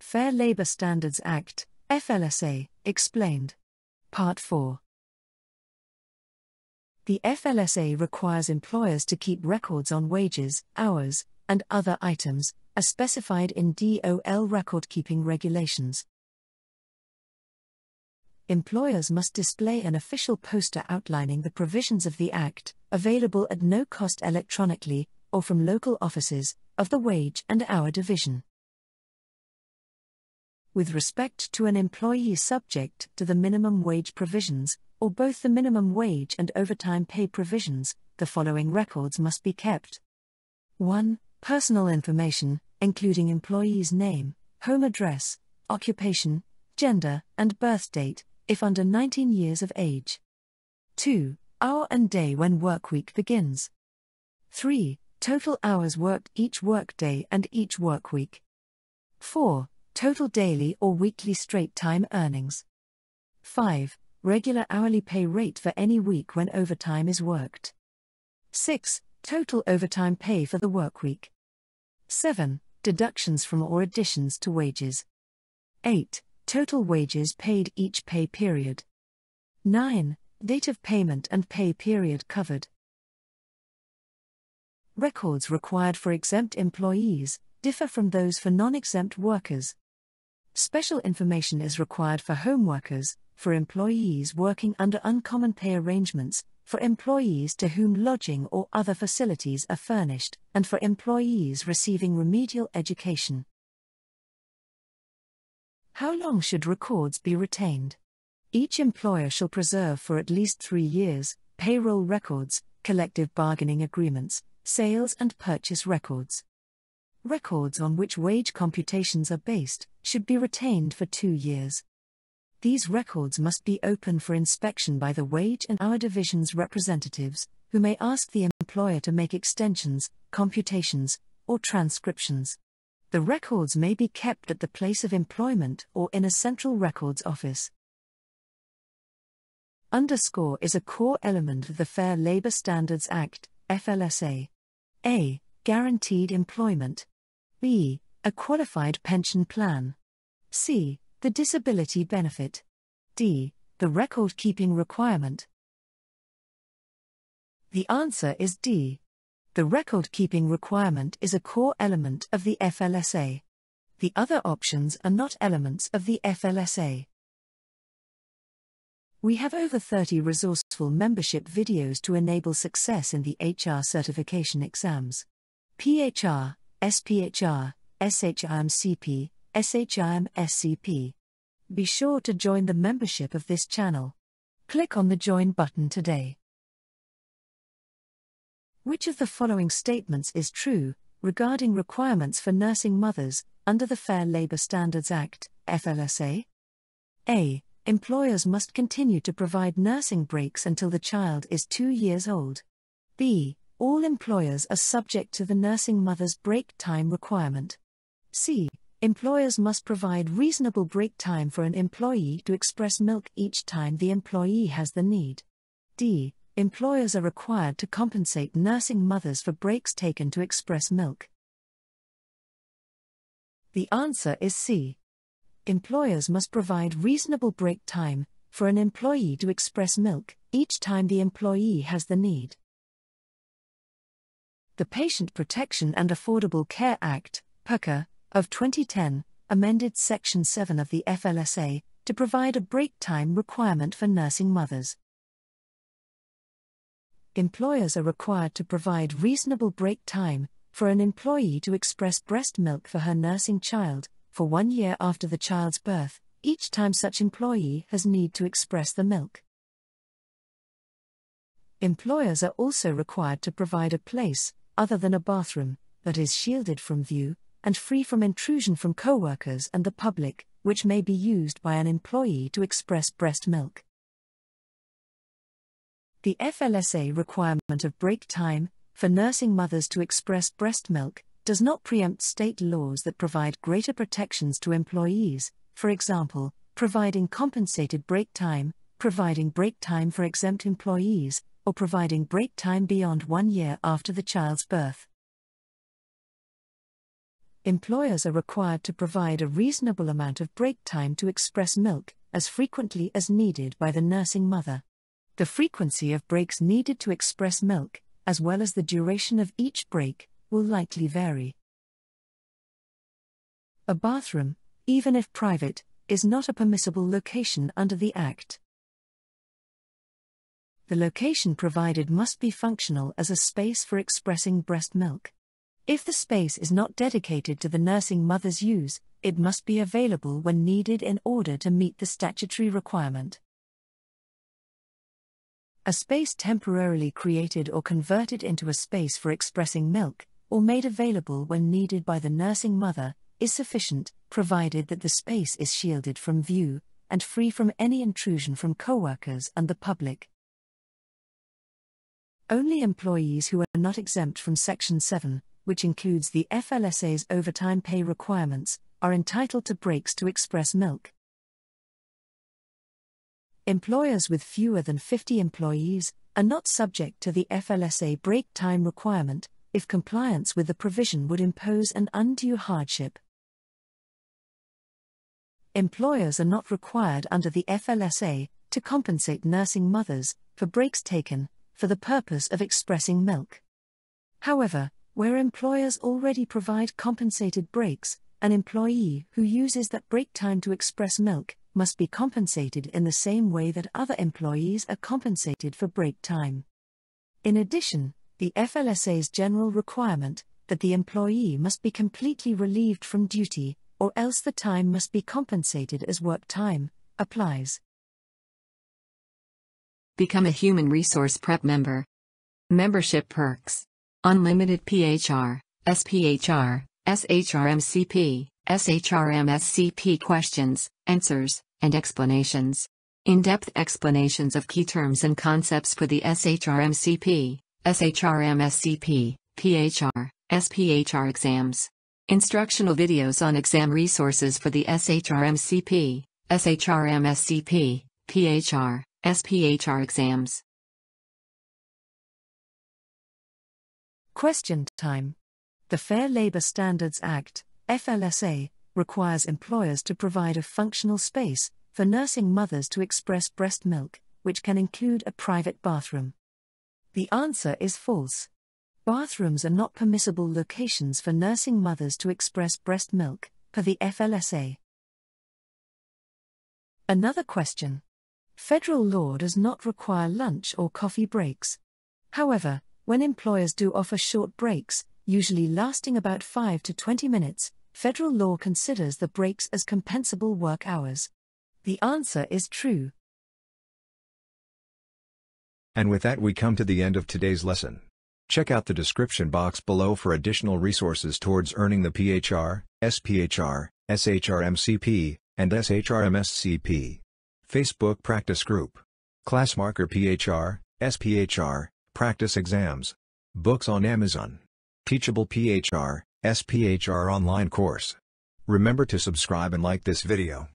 Fair Labor Standards Act, FLSA, explained. Part 4. The FLSA requires employers to keep records on wages, hours, and other items, as specified in DOL record-keeping regulations. Employers must display an official poster outlining the provisions of the Act, available at no cost electronically, or from local offices, of the Wage and Hour Division. With respect to an employee subject to the minimum wage provisions, or both the minimum wage and overtime pay provisions, the following records must be kept. 1. Personal information, including employee's name, home address, occupation, gender, and birth date, if under 19 years of age. 2. Hour and day when work week begins. 3. Total hours worked each workday and each work week. 4. Total daily or weekly straight time earnings. 5. Regular hourly pay rate for any week when overtime is worked. 6. Total overtime pay for the work week. 7. Deductions from or additions to wages. 8. Total wages paid each pay period. 9. Date of payment and pay period covered. Records required for exempt employees differ from those for non-exempt workers. Special information is required for home workers, for employees working under uncommon pay arrangements, for employees to whom lodging or other facilities are furnished, and for employees receiving remedial education. How long should records be retained? Each employer shall preserve for at least 3 years, payroll records, collective bargaining agreements, sales and purchase records. Records on which wage computations are based should be retained for 2 years. These records must be open for inspection by the Wage and Hour Division's representatives, who may ask the employer to make extensions, computations, or transcriptions. The records may be kept at the place of employment or in a central records office. Underscore is a core element of the Fair Labor Standards Act, FLSA. A. Guaranteed employment. B. A qualified pension plan. C. The disability benefit. D. The record-keeping requirement. The answer is D. The record-keeping requirement is a core element of the FLSA. The other options are not elements of the FLSA. We have over 30 resourceful membership videos to enable success in the HR certification exams. PHR, SPHR, SHRM-CP, SHRM-SCP. Be sure to join the membership of this channel. Click on the Join button today. Which of the following statements is true, regarding requirements for nursing mothers, under the Fair Labor Standards Act, FLSA? A. Employers must continue to provide nursing breaks until the child is 2 years old. B. All employers are subject to the nursing mother's break time requirement. C. Employers must provide reasonable break time for an employee to express milk each time the employee has the need. D. Employers are required to compensate nursing mothers for breaks taken to express milk. The answer is C. Employers must provide reasonable break time for an employee to express milk each time the employee has the need. The Patient Protection and Affordable Care Act, PPCA, of 2010, amended Section 7 of the FLSA to provide a break time requirement for nursing mothers. Employers are required to provide reasonable break time for an employee to express breast milk for her nursing child for 1 year after the child's birth, each time such employee has need to express the milk. Employers are also required to provide a place, other than a bathroom, that is shielded from view and free from intrusion from co-workers and the public, which may be used by an employee to express breast milk. The FLSA requirement of break time for nursing mothers to express breast milk does not preempt state laws that provide greater protections to employees, for example, providing compensated break time, providing break time for exempt employees, or providing break time beyond 1 year after the child's birth. Employers are required to provide a reasonable amount of break time to express milk, as frequently as needed by the nursing mother. The frequency of breaks needed to express milk, as well as the duration of each break, will likely vary. A bathroom, even if private, is not a permissible location under the Act. The location provided must be functional as a space for expressing breast milk. If the space is not dedicated to the nursing mother's use, it must be available when needed in order to meet the statutory requirement. A space temporarily created or converted into a space for expressing milk, or made available when needed by the nursing mother, is sufficient, provided that the space is shielded from view, and free from any intrusion from co-workers and the public. Only employees who are not exempt from Section 7, which includes the FLSA's overtime pay requirements, are entitled to breaks to express milk. Employers with fewer than 50 employees are not subject to the FLSA break time requirement, if compliance with the provision would impose an undue hardship. Employers are not required under the FLSA to compensate nursing mothers for breaks taken for the purpose of expressing milk. However, where employers already provide compensated breaks, an employee who uses that break time to express milk must be compensated in the same way that other employees are compensated for break time. In addition, the FLSA's general requirement that the employee must be completely relieved from duty, or else the time must be compensated as work time, applies. Become a Human Resource Prep member. Membership perks: unlimited PHR, SPHR, SHRM-CP, SHRM-SCP questions, answers, and explanations. In-depth explanations of key terms and concepts for the SHRM-CP, SHRM-SCP, PHR, SPHR exams. Instructional videos on exam resources for the SHRM-CP, SHRM-SCP, PHR, SPHR exams. Question time. The Fair Labor Standards Act, FLSA, requires employers to provide a functional space for nursing mothers to express breast milk, which can include a private bathroom. The answer is false. Bathrooms are not permissible locations for nursing mothers to express breast milk, per the FLSA. Another question. Federal law does not require lunch or coffee breaks. However, when employers do offer short breaks, usually lasting about 5 to 20 minutes, federal law considers the breaks as compensable work hours. The answer is true. And with that we come to the end of today's lesson. Check out the description box below for additional resources towards earning the PHR, SPHR, SHRM-CP, and SHRM-SCP. Facebook Practice Group. Class Marker PHR, SPHR, Practice Exams. Books on Amazon. Teachable PHR, SPHR online course. Remember to subscribe and like this video.